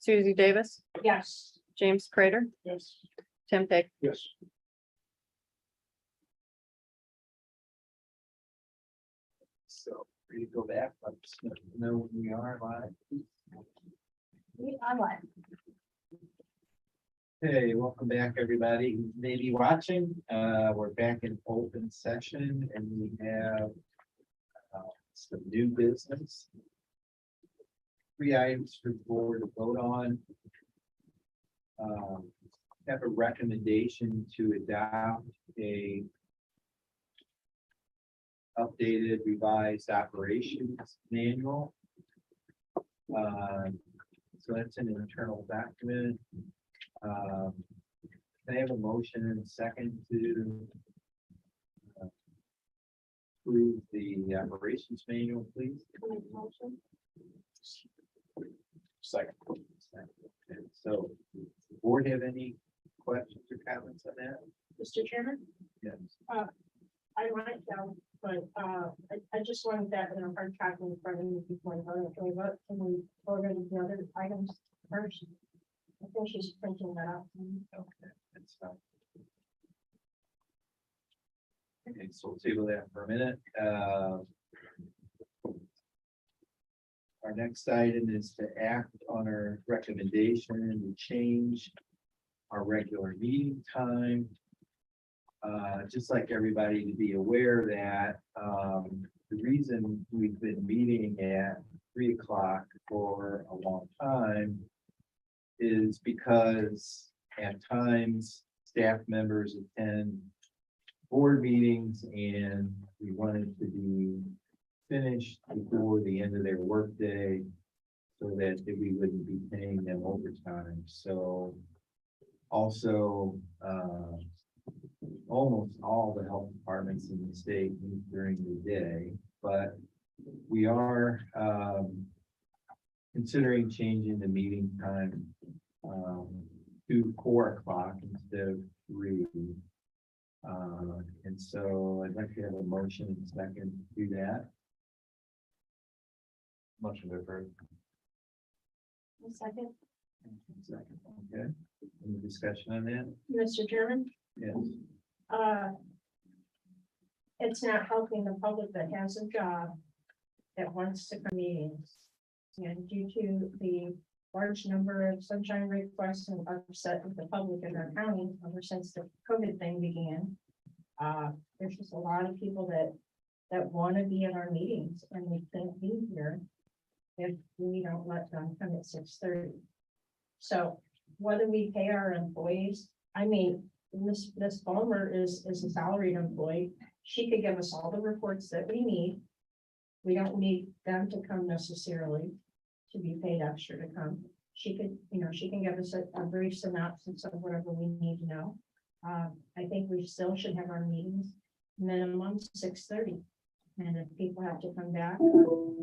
Susie Davis, Yes. James Prater, Yes. Tim Peck. Yes. So, ready to go back, let us know when we are live. I like. Hey, welcome back, everybody who may be watching. We're back in open session and we have some new business. 3 items for the board to vote on. Have a recommendation to adopt a updated revised operations manual. So that's an internal document. Can I have a motion and a second to approve the operations manual, please? Second. Okay, so, does the board have any questions or comments on that? Mr. Chairman, Yes. I like that, but I just wanted that in a hard copy in front of me before I vote. Can we vote? Can we vote on the other items first? I think she's printing that out. Okay, that's fine. Okay, so we'll table that for a minute. Our next item is to act on our recommendation to change our regular meeting time. Just like everybody to be aware that the reason we've been meeting at 3 o'clock for a long time is because at times staff members attend board meetings and we wanted to be finished before the end of their workday so that we wouldn't be paying them overtime. So also, almost all the health departments in the state meet during the day, but we are considering changing the meeting time to 4 o'clock instead of 3. And so I'd like to have a motion and second to do that. Motion to approve. Second, Second, okay. Any discussion on that? Mr. Chairman, Yes. it's not helping the public that has a job that wants to come to meetings. And due to the large number of sunshine requests and upset with the public in our county ever since the COVID thing began, there's just a lot of people that want to be at our meetings and they can't be here if we don't let them come at 6:30. So whether we pay our employees, I mean, Miss Palmer is a salaried employee. She could give us all the reports that we need. We don't need them to come necessarily to be paid extra to come. She could, she can give us a brief synopsis of whatever we need to know. I think we still should have our meetings minimum 6:30. And if people have to come back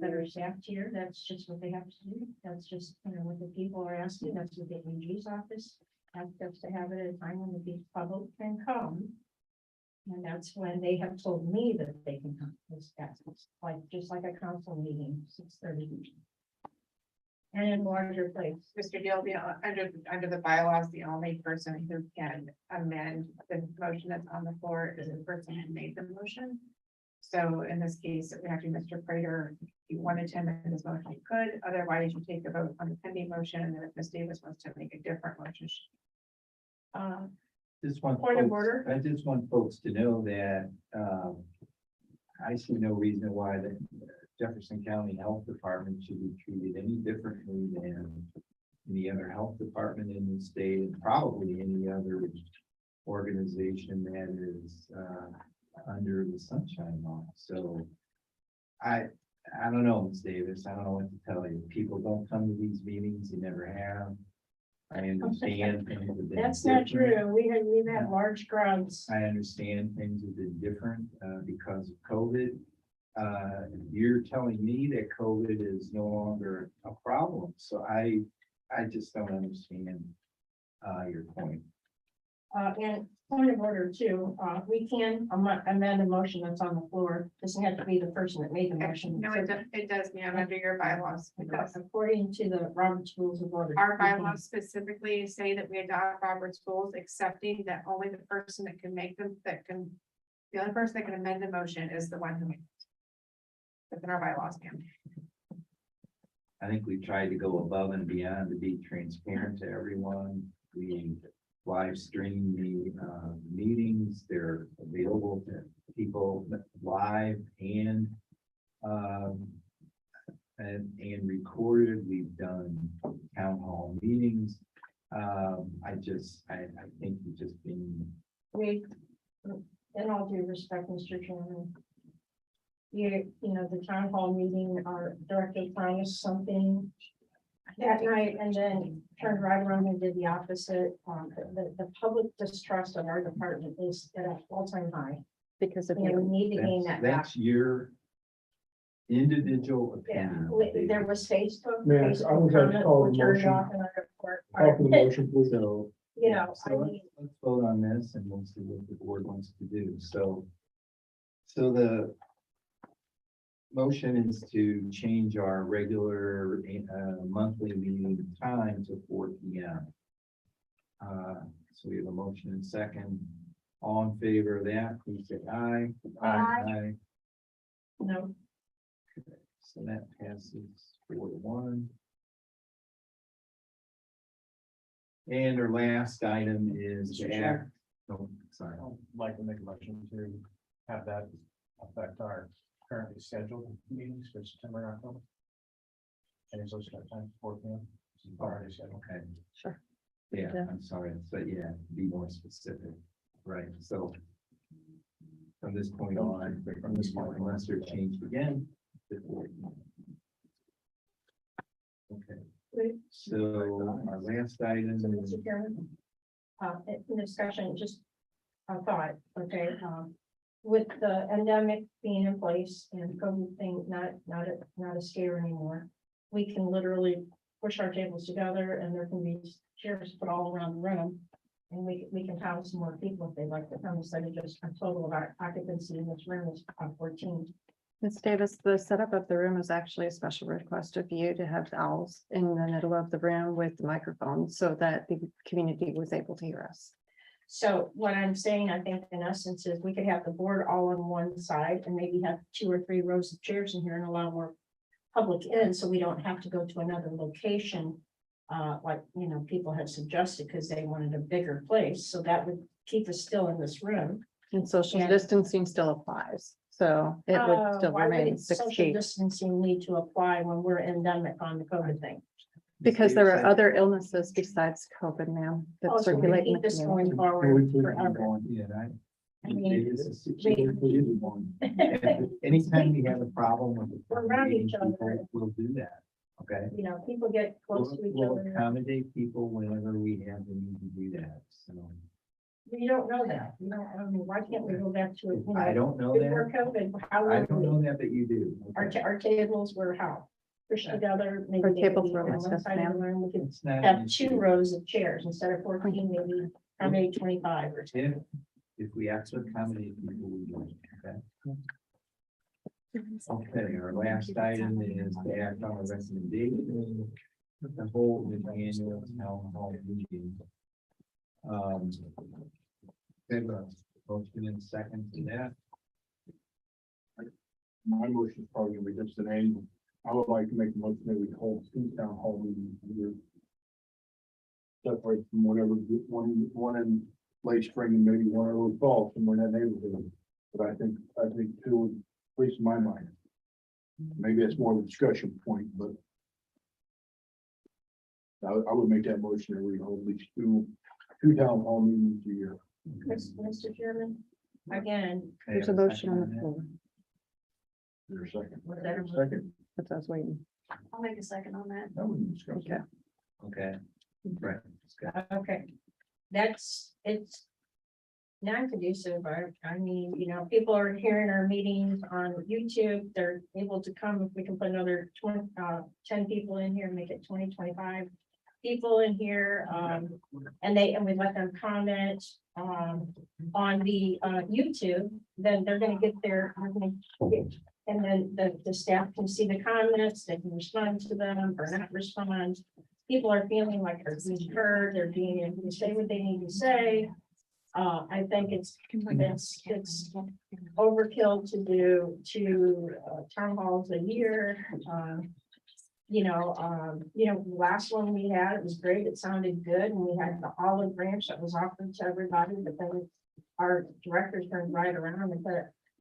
that are staffed here, that's just what they have to do. That's just, what the people are asking. That's what the AG's office asked us to have it at a time when the public can come. And that's when they have told me that they can come. It's just like a council meeting, 6:30. And in larger place. Mr. Deal, under the bylaws, the only person who can amend the motion that's on the floor is the person who made the motion. So in this case, it would have to be Mr. Prater. If you wanted to amend this motion, you could. Otherwise, you take the vote on the pending motion, and then if Ms. Davis wants to make a different motion. Just want Point of folks- order. I just want folks to know that I see no reason why the Jefferson County Health Department should be treated any differently than any other health department in the state, and probably any other organization that is under the Sunshine Law. So I don't know, Ms. Davis, I don't know what to tell you. People don't come to these meetings, they never have. I understand things have been That's not different. true. We've had large crowds. I understand things have been different because of COVID. You're telling me that COVID is no longer a problem, so I just don't understand your point. And point of order too, we can amend a motion that's on the floor, doesn't have to be the person that made the motion. No, it does, ma'am, under your bylaws. It does. According to the Robert's Rules of Order. Our bylaws specifically say that we adopt Robert's rules, accepting that only the person that can make them, the only person that can amend the motion is the one who makes it. That's in our bylaws, ma'am. I think we tried to go above and beyond to be transparent to everyone. We live stream the meetings. They're available to people live and recorded. We've done town hall meetings. I think we've just been, We, in all due respect, Mr. Chairman. You know, the town hall meeting, our director promised something that night and then turned right around and did the opposite. The public distrust of our department is at an all-time high. Because of And we you. need to gain that back. that's your individual Yeah, opinion. there was Facebook. May I Facebook would like to comments call were the turned motion. off in our report. Call for the motion, please. So, You know, I so mean, let's vote on this and we'll see what the board wants to do. So the motion is to change our regular monthly meeting time to 4 p.m. So we have a motion and second. All in favor of that, please say aye. Aye. no, So that passes 4-1. And our last item is Mr. to Chair. act. Oh, sorry. I'd like to make a motion to have that affect our currently scheduled meetings for September and October. Change those start time to 4 p.m. Already scheduled. Okay. Sure. Yeah, Yeah. I'm sorry, but yeah, be more specific, right, so. From this point on, from this point, unless they're changed again. Okay, Wait. so our last item so is, Mr. Chairman. In discussion, just a thought, okay, with the endemic being in place and COVID thing not a scare anymore. We can literally push our tables together and there can be chairs put all around the room. And we can house some more people if they'd like to come, instead of just a total of our occupancy in this room is 14. Ms. Davis, the setup of the room is actually a special request of you to have owls in the middle of the room with the microphone so that the community was able to hear us. So what I'm saying, I think in essence is we could have the board all on one side and maybe have 2 or 3 rows of chairs in here and allow more public in, so we don't have to go to another location. Like, you know, people have suggested because they wanted a bigger place, so that would keep us still in this room. And social Yeah. distancing still applies, so it would still Why would remain 6 social feet. distancing need to apply when we're endemic on the COVID thing? Because there are other illnesses besides COVID, ma'am, that Oh, so we circulate in keep the this community. going forward forever. yeah, I mean, anytime we have a problem with the. We're around each other. people, we'll do that, okay? You know, people get close to each We'll other. accommodate people whenever we have the need to do that, so. You don't know that. You don't, I mean, why can't we go back to, you I know, don't know before that, COVID, how I were don't we? know that, but you do. okay? Our tables were how? Pushed together, maybe Our they could tables be were on one discussed, side of the ma'am. room, we could It's not. an have 2 issue. rows of chairs instead of 14, maybe, or maybe 25 or something. If we have to accommodate people, we will, okay? Okay, our last item is to act on a recommendation. The whole annual town hall meeting. Have a motion and second to that. My motion is probably gonna be just an angle. I would like to make a motion that we hold 2 town hall meetings a year. Separate from whatever, one in late spring and maybe one early fall, somewhere in that neighborhood. But I think 2 would, at least in my mind. Maybe that's more of a discussion point, but. I would make that motion that we hold at least two town hall meetings a year. Mr. Chairman, again, Okay, There's a have a motion on second the that? floor. Is there a second? Was that a Second? That's what I was waiting. I'll make a second on that. That was discussion. Okay. Okay, right. Scott. okay, it's non-conducive. I mean, you know, people are hearing our meetings on YouTube. They're able to come if we can put another 10 people in here, make it 20, 25. people in here, and we let them comment, on the, YouTube, then they're gonna get their, and then the staff can see the comments, they can respond to them or not respond. People are feeling like they're being heard, they're being able to say what they need to say. I think it's overkill to do town halls a year. The last one we had, it was great, it sounded good, and we had the olive branch that was offered to everybody, but then our directors turned right around and put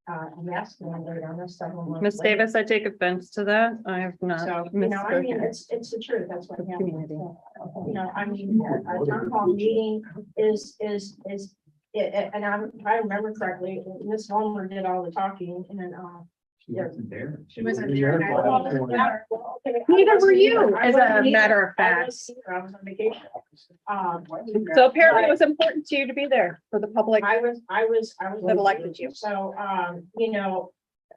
a mask mandate on us. Ms. Davis, I take offense to that. I have not. So, I mean, misspoken. it's the truth, that's what happened. Community. A town hall meeting is, and I remember correctly, Ms. Vollmer did all the talking, and then, She wasn't there. She wasn't there. Neither were you, as a matter of I fact. was on vacation. So apparently it was important to you to be there for the public. I was. That elected you. So,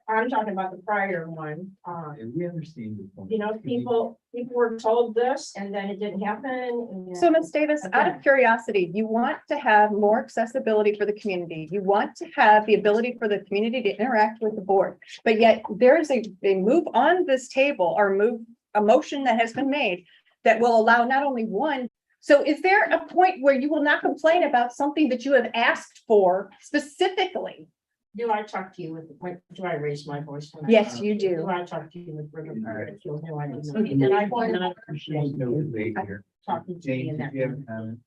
I'm talking about the prior one, And we understand. the point. people were told this and then it didn't happen. and- So Ms. Davis, out of curiosity, you want to have more accessibility for the community. You want to have the ability for the community to interact with the board. But yet there is a move on this table or a motion that has been made that will allow not only one. So is there a point where you will not complain about something that you have asked for specifically? Do I talk to you do I raise my voice? when I Yes, talk? you do. Do I talk to you with regard to feel no idea? And And I would not appreciate No you debate here. talking to me James, in that. did you have a manner. comment?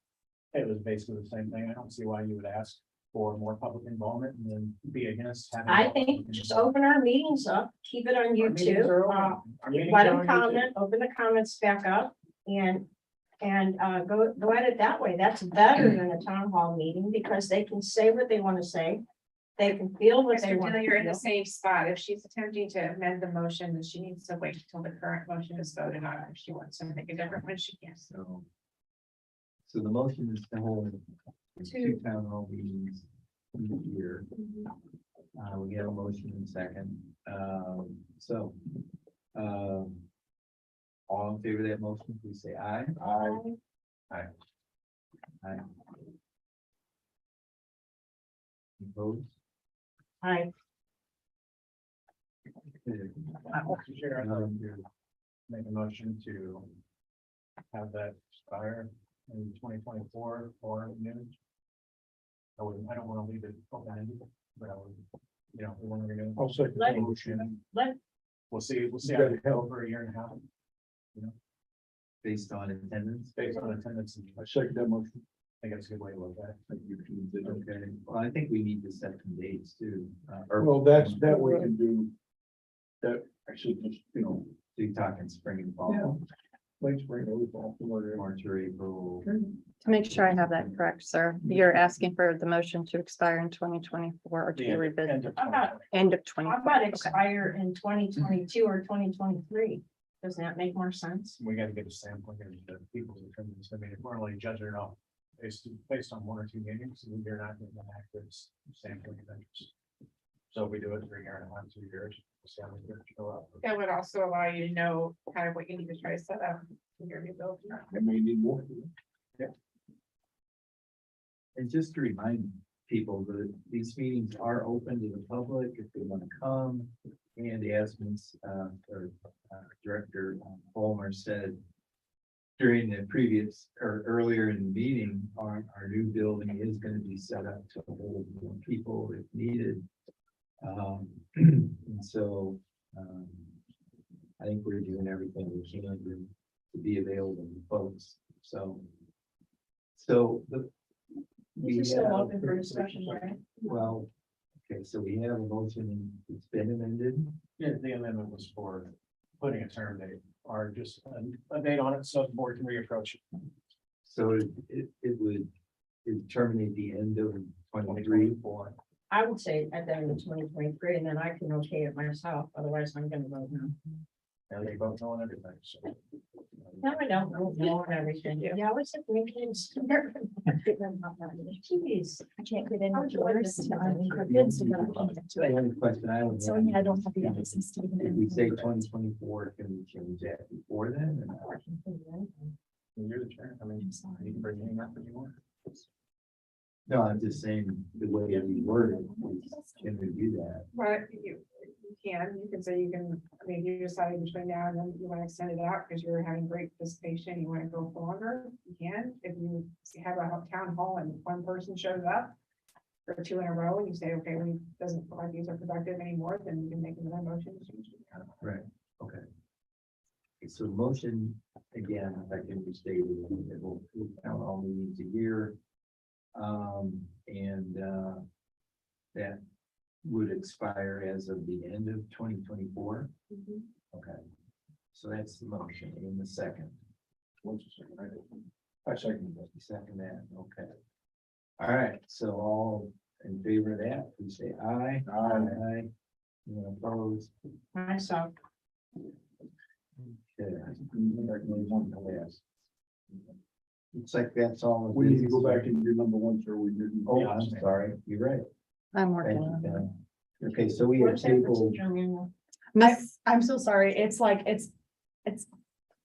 It was basically the same thing. I don't see why you would ask for more public involvement and then be against having. I more think public just involvement. open our meetings up, keep it on Our meetings YouTube, are open. Our meetings let are them on YouTube. comment, open the comments back up and go at it that way. That's better than a town hall meeting because they can say what they want to say. They can feel what they Mr. want. Dilly, you're in the to same spot. If she's attempting to amend the motion, then she needs to wait until the current motion is voted on. If she wants to make a different one, she can. So the motion is to hold two town hall meetings each year. We have a motion in second. All in favor of that motion, please say aye. Aye. Opposed? Hi, Mr. Chair, I'd like to make a motion to have that expire in 2024 or noon. I don't want to leave it open-ended, but I would, we want to renew. I'll second Let- the motion. We'll see You how gotta it goes over a year and a half. Based on attendance? Based on attendance, and I second that motion. I think it's a good way to look at it. Thank you. Okay, well, I think we need to set some dates too. Well, that we can do. That, I should just, So you're talking spring and fall, late spring, early fall, somewhere. March or April. To make sure I have that correct, sir, you're asking for the motion to expire in 2024 or to be End revisited of How about- end of 20. how about expire in 2022 or 2023? Does that make more sense? We got to get a sampling of the people's attendance. I mean, if we're only judging it off based on one or two meetings, we're not getting an accurate sampling of interest. So if we do it for a year and a half, 2 years, we'll see how many people show up. That would also allow you to know kind of what you need to try to set up in your new building. I may need more. And just to remind people that these meetings are open to the public if they want to come. And as Ms. Director Palmer said during the previous or earlier in the meeting, our new building is going to be set up to hold more people if needed. And so I think we're doing everything we can to be available to folks. So the. This is still open for discussion, right? Well, okay, so we have a motion, it's been amended. Yeah, the amendment was for putting a term date or just a date on it so the board can reapproach it. So it would terminate the end of 23. 2024. I would say at the end of 2023, and then I can okay it myself, otherwise I'm gonna vote no. And they both know everything, so. No, I don't vote no on everything. Yeah, I was just making. Jeez. I can't get in How with would you like yours this to to be? unencrypted, so that I can get to The it. only question I would So have. yeah, I don't have the access to even. If we say 2024, can we change that before then? Or not? You're the chair. I mean, you can bring anything up if you want. No, I'm just saying the way we word it, can we do that? But you can say you can, I mean, you decide between now and then you want to extend it out because you're having great participation, you want to go for longer, you can. If you have a town hall and one person shows up for 2 in a row and you say, okay, we doesn't feel like these are productive anymore, then you can make another motion. Right, okay. Okay, so motion, again, if I can restate it, it will count all meetings a year. That would expire as of the end of 2024. Okay, so that's the motion in the second. What's the second? I second that. You second that, okay. All right, so all in favor of that, please say aye. Aye. Anyone opposed? Myself, Okay. Yes. Looks like that's all. of We need to this. go back and do number one, sir. We didn't. Oh, I'm sorry, you're right. I'm Thank working you, on it. Pam. Okay, so we have what's that table, procedure manual? Miss, I'm so sorry. It's like, it's,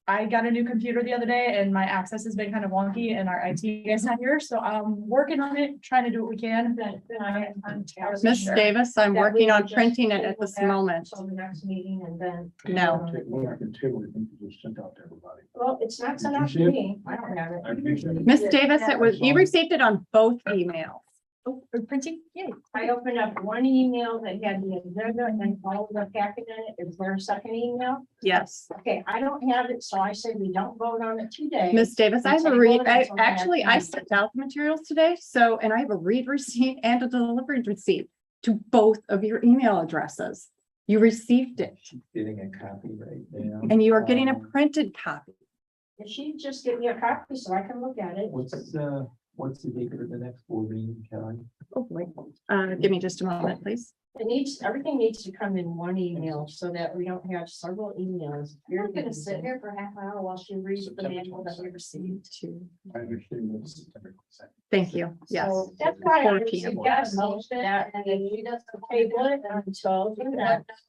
I got a new computer the other day and my access has been kind of wonky and our IT guy's not here, so I'm working on it, trying to do what we can. Miss Davis, I'm That we working on would just printing it at table this that moment. Till the next meeting and then. No. We're not gonna table it. It was sent out to everybody. Well, it's not sent Did you out see to it? me. I don't have it. I appreciate it. Miss Davis, it was, you received it on both emails. Oh, we're printing, yay. I opened up one email that had the agenda and all of the packet in it. Is there a second email? Yes. Okay, I don't have it, so I said we don't vote on it today. Miss Davis, I have a It's read, table it until actually, I next sent out the materials today, so, and I have a read receipt and a delivery receipt to both of your email addresses. You received it, getting a copy right now. and you are getting a printed copy. If she just give me a copy so I can look at it. What's the date of the next board meeting, Kelly? Oh, wait, give me just a moment, please. Everything needs to come in one email so that we don't have several emails. You're gonna sit here for half an hour while she reads the manual that we received. I understand this. September 22nd. Thank you, yes. So that's why I 4 would p.m. suggest that we just table it until the next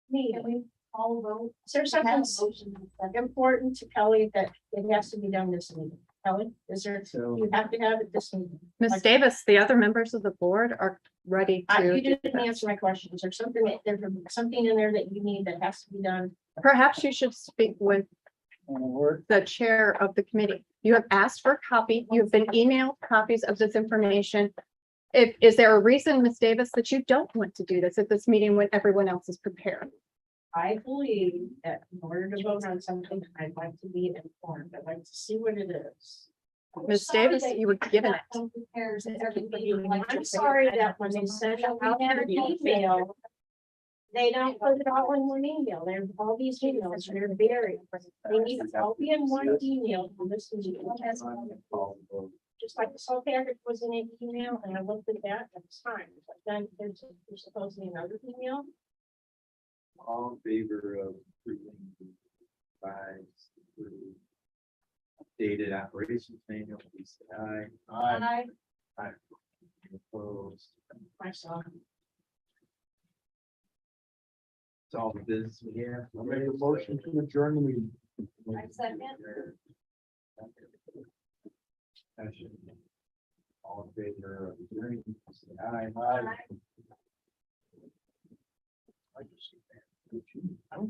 meeting. All vote. Is there something important to Kelly that it has to be done this meeting? Kelly, is there, So, you have to have it this meeting? Miss Davis, the other members of the board are ready You to. didn't answer my question. Is there something something in there that you need that has to be done? Perhaps you should speak with the chair of the committee. You have asked for a copy. You've been emailed copies of this information. Is there a reason, Miss Davis, that you don't want to do this at this meeting when everyone else is prepared? I believe that in order to vote on something, I'd like to be informed. I'd like to see what it is. Miss Davis, you were given it. I'm sorry that when they send out an email, they don't put it all in one email. There's all these emails, and they're buried. They need to all be in one email from this meeting. Just like the salt packet was in an email, and I looked at that, and it's fine. But then there's supposedly another email. all in favor of approving the revised, updated operations manual, please say aye. I Opposed? myself. It's all the business we have. I make a motion to adjourn the meeting. I second. Discussion. All in favor of adjourning, please say aye. I just see that.